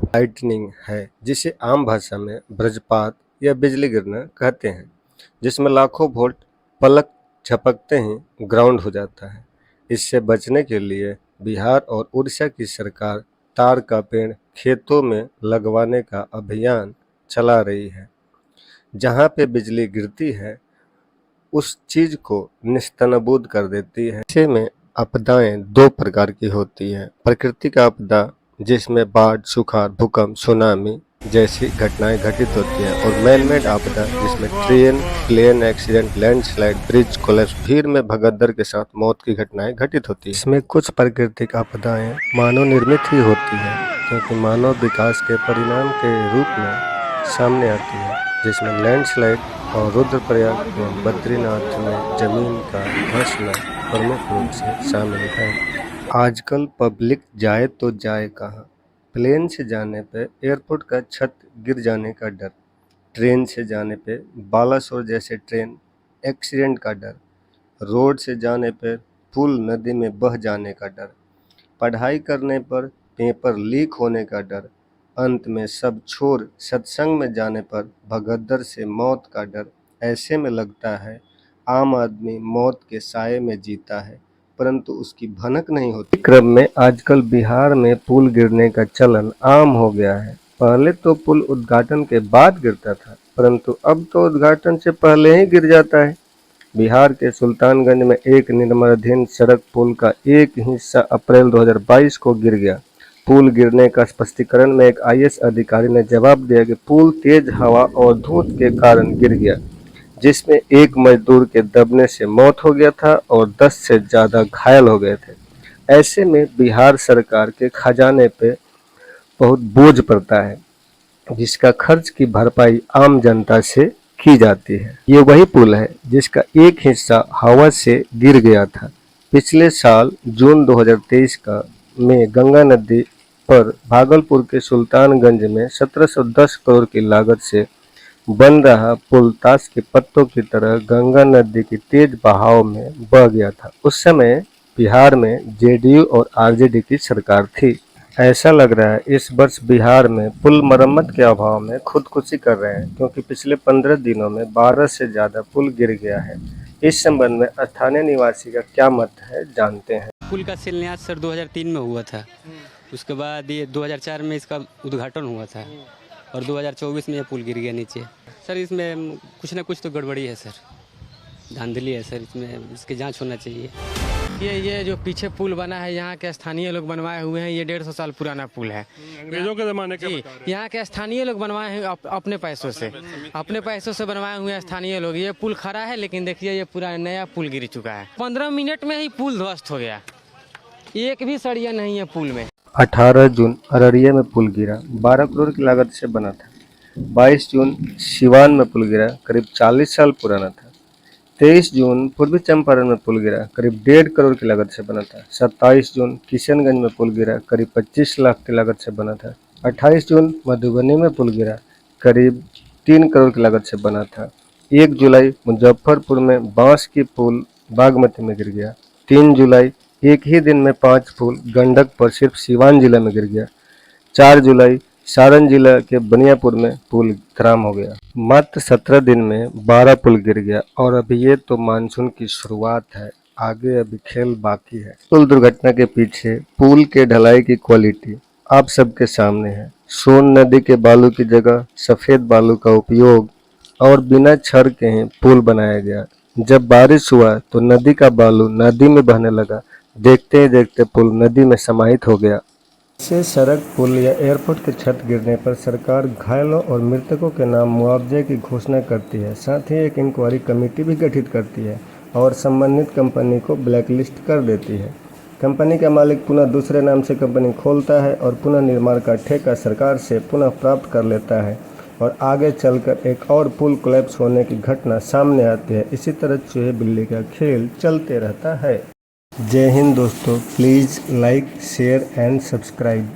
Lightning है, जिसे आम भाषा में वज्रपात या बिजली गिरना कहते हैं, जिसमें लाखों वोल्ट पलक झपकते ही ग्राउंड हो जाता है। इससे बचने के लिए बिहार और उड़ीसा की सरकार तार का पेड़ खेतों में लगवाने का अभियान चला रही है। जहाँ पे बिजली गिरती है उस चीज को निस्तनाबूद कर देती है। ऐसे में आपदाएं दो प्रकार की होती हैं। प्राकृतिक आपदा जिसमें बाढ़, सुखाड़, भूकंप, सुनामी जैसी घटनाएं घटित होती हैं, और मैन मेड आपदा जिसमें train, plane accident, landslide, bridge collapse, भीड़ में भगदड़ के साथ मौत की घटनाएं घटित होती हैं। इसमें कुछ प्राकृतिक आपदाएं मानव निर्मित ही होती हैं, क्योंकि मानव विकास के परिणाम के रूप में सामने आती है, जिसमें लैंडस्लाइड और रुद्रप्रयाग एवं बद्रीनाथ में जमीन का धंसना प्रमुख रूप से शामिल है। आजकल पब्लिक जाए तो जाए कहाँ? प्लेन से जाने पे एयरपोर्ट का छत गिर जाने का डर, ट्रेन से जाने पे बालासोर जैसे ट्रेन एक्सीडेंट का डर, रोड से जाने पे पुल नदी में बह जाने का डर, पढ़ाई करने पर पेपर लीक होने का डर, अंत में सब छोड़ सत्संग में जाने पर भगदड़ से मौत का डर। ऐसे में लगता है आम आदमी मौत के साए में जीता है, परंतु उसकी भनक नहीं होती। क्रम में आजकल बिहार में पुल गिरने का चलन आम हो गया है। पहले तो पुल उद्घाटन के बाद गिरता था, परंतु अब तो उद्घाटन से पहले ही गिर जाता है। बिहार के सुल्तानगंज में एक निर्माणाधीन सड़क पुल का एक हिस्सा अप्रैल 2022 को गिर गया। पुल गिरने का स्पष्टीकरण में एक आईएएस अधिकारी ने जवाब दिया कि पुल तेज हवा और धूप के कारण गिर गया, जिसमें एक मजदूर के दबने से मौत हो गया था और 10 से ज़्यादा घायल हो गए थे। ऐसे में बिहार सरकार के खजाने पे बहुत बोझ पड़ता है, जिसका खर्च की भरपाई आम जनता से की जाती है। ये वही पुल है जिसका एक हिस्सा हवा से गिर गया था। पिछले साल जून 2023 का में गंगा नदी पर भागलपुर के सुल्तानगंज में 1710 करोड़ की लागत से बन रहा पुल ताश के पत्तों की तरह गंगा नदी की तेज बहाव में बह गया था। उस समय बिहार में जेडीयू और आरजेडी की सरकार थी। ऐसा लग रहा है इस वर्ष बिहार में पुल मरम्मत के अभाव में खुदकुशी कर रहे हैं, क्योंकि पिछले 15 दिनों में 12 से ज़्यादा पुल गिर गया है। इस संबंध में स्थानीय निवासी का क्या मत है, जानते हैं। पुल का शिलान्यास सर 2003 में हुआ था। उसके बाद ये 2004 में इसका उद्घाटन हुआ था और 2024 में ये पुल गिर गया नीचे। सर इसमें कुछ ना कुछ तो गड़बड़ी है सर, धांधली है सर, इसमें इसकी जांच होना चाहिए। ये जो पीछे पुल बना है यहाँ के स्थानीय लोग बनवाए हुए हैं। ये 150 साल पुराना पुल है, अंग्रेजों के ज़माने के। यहाँ के स्थानीय लोग बनवाए हैं अपने पैसों से बनवाए हुए हैं स्थानीय लोग। ये पुल खड़ा है, लेकिन देखिए ये पूरा नया पुल गिर चुका है। 15 मिनट में ही पुल ध्वस्त हो गया, एक भी सरिया नहीं है पुल में। 18 जून अररिया में पुल गिरा, 12 करोड़ की लागत से बना था। 22 जून सिवान में पुल गिरा, करीब 40 साल पुराना था। 23 जून पूर्वी चंपारण में पुल गिरा, करीब 1.5 करोड़ की लागत से बना था। 27 जून किशनगंज में पुल गिरा, करीब 25 लाख की लागत से बना था। 28 जून मधुबनी में पुल गिरा, करीब 3 करोड़ की लागत से बना था। 1 जुलाई मुजफ्फरपुर में बांस की पुल बागमती में गिर गया। 3 जुलाई एक ही दिन में 5 पुल गंडक पर सिर्फ सिवान जिला में गिर गया। 4 जुलाई सारण जिला के बनियापुर में पुल खराब हो गया। मात्र 17 दिन में 12 पुल गिर गया, और अभी ये तो मानसून की शुरुआत है, आगे अभी खेल बाकी है। पुल दुर्घटना के पीछे पुल के ढलाई की क्वालिटी आप सबके सामने है। सोन नदी के बालू की जगह सफेद बालू का उपयोग और बिना छड़ के ही पुल बनाया गया। जब बारिश हुआ तो नदी का बालू नदी में बहने लगा, देखते ही देखते पुल नदी में समाहित हो गया। से सड़क, पुल या एयरपोर्ट के छत गिरने पर सरकार घायलों और मृतकों के नाम मुआवजे की घोषणा करती है। साथ ही एक इंक्वायरी कमेटी भी गठित करती है और संबंधित कंपनी को ब्लैकलिस्ट कर देती है। कंपनी का मालिक पुनः दूसरे नाम से कंपनी खोलता है और पुनः निर्माण का ठेका सरकार से पुनः प्राप्त कर लेता है, और आगे चलकर एक और पुल कोलैप्स होने की घटना सामने आती है। इसी तरह चूहे बिल्ली का खेल चलते रहता है। जय हिंद दोस्तों, please like, share and subscribe.